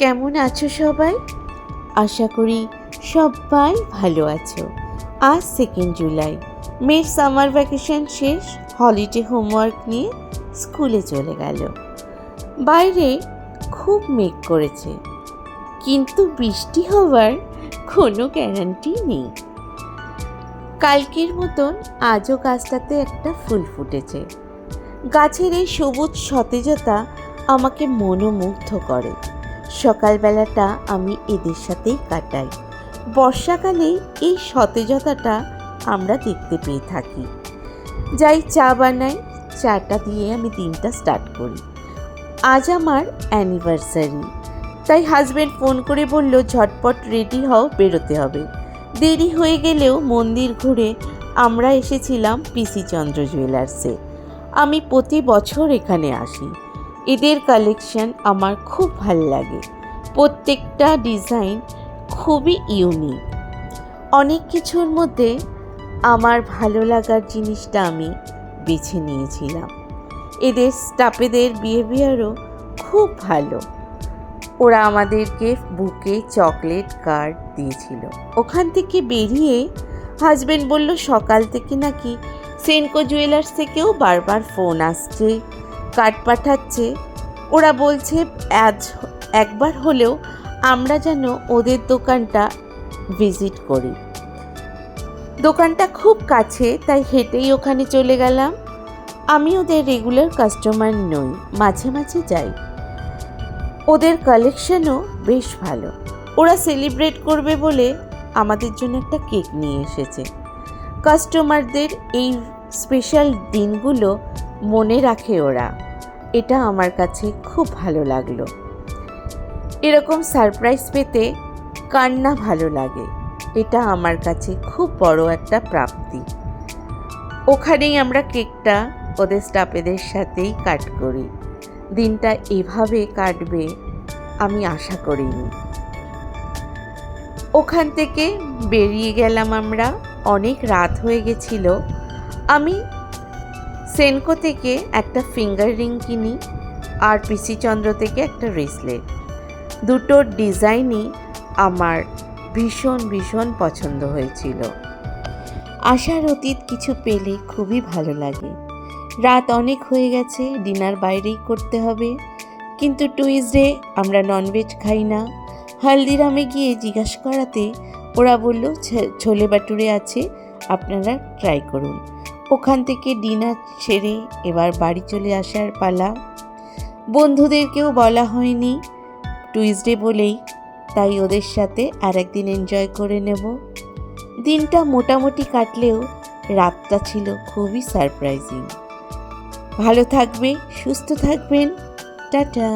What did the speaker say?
কেমন আছো সবাই? আশা করি সবাই ভালো আছো। আজ 2 জুলাই, মেয়ের সামার ভ্যাকেশন শেষ, হলিডে হোমওয়ার্ক নিয়ে স্কুলে চলে গেল। বাইরে খুব মেঘ করেছে, কিন্তু বৃষ্টি হওয়ার কোনো গ্যারান্টি নেই। কালকের মতন আজও গাছটাতে একটা ফুল ফুটেছে। গাছের এই সবুজ সতেজতা আমাকে মনোমুগ্ধ করে। সকালবেলাটা আমি এদের সাথেই কাটাই। বর্ষাকালে এই সতেজতাটা আমরা দেখতে পেয়ে থাকি। যাই চা বানাই, চাটা দিয়ে আমি দিনটা স্টার্ট করি। আজ আমার অ্যানিভার্সারি, তাই হাজব্যান্ড ফোন করে বলল ঝটপট রেডি হও, বেরোতে হবে। দেরি হয়ে গেলেও মন্দির ঘুরে আমরা এসেছিলাম পিসি চন্দ্র জুয়েলার্সে। আমি প্রতি বছর এখানে আসি। এদের কালেকশন আমার খুব ভালো লাগে। প্রত্যেকটা ডিজাইন খুবই ইউনিক। অনেক কিছুর মধ্যে আমার ভালো লাগার জিনিসটা আমি বেছে নিয়েছিলাম। এদের স্টাফেদের বিহেভিয়ারও খুব ভালো। ওরা আমাদেরকে বুকে চকলেট কার্ড দিয়েছিল। ওখান থেকে বেরিয়ে হাজব্যান্ড বলল সকাল থেকে নাকি সেনকো জুয়েলার্স থেকেও বারবার ফোন আসছে, কার্ড পাঠাচ্ছে। ওরা বলছে আজ একবার হলেও আমরা যেন ওদের দোকানটা ভিজিট করি। দোকানটা খুব কাছে, তাই হেঁটেই ওখানে চলে গেলাম। আমি ওদের রেগুলার কাস্টমার নই, মাঝে মাঝে যাই। ওদের কালেকশনও বেশ ভালো। ওরা সেলিব্রেট করবে বলে আমাদের জন্য একটা কেক নিয়ে এসেছে। কাস্টমারদের এই স্পেশাল দিনগুলো মনে রাখে ওরা, এটা আমার কাছে খুব ভালো লাগলো। এরকম সারপ্রাইজ পেতে কার না ভালো লাগে, এটা আমার কাছে খুব বড় একটা প্রাপ্তি। ওখানেই আমরা কেকটা ওদের স্টাফেদের সাথেই কাট করি। দিনটা এভাবে কাটবে আমি আশা করিনি। ওখান থেকে বেরিয়ে গেলাম আমরা, অনেক রাত হয়ে গেছিল। আমি সেনকো থেকে একটা ফিঙ্গার রিং কিনি আর পিসি চন্দ্র থেকে একটা ব্রেসলেট। দুটোর ডিজাইনই আমার ভীষণ ভীষণ পছন্দ হয়েছিল। আশার অতীত কিছু পেলে খুবই ভালো লাগে। রাত অনেক হয়ে গেছে, ডিনার বাইরেই করতে হবে। কিন্তু টুইসডে আমরা ননভেজ খাই না। হলদিরামে গিয়ে জিজ্ঞাসা করাতে ওরা বলল ছোলে বাটুরে আছে, আপনারা ট্রাই করুন। ওখান থেকে ডিনার সেরে এবার বাড়ি চলে আসার পালা। বন্ধুদেরকেও বলা হয়নি টুইসডে বলেই, তাই ওদের সাথে আর একদিন এনজয় করে নেব। দিনটা মোটামুটি কাটলেও রাতটা ছিল খুবই সারপ্রাইজিং। ভালো থাকবে, সুস্থ থাকবেন, টাটা।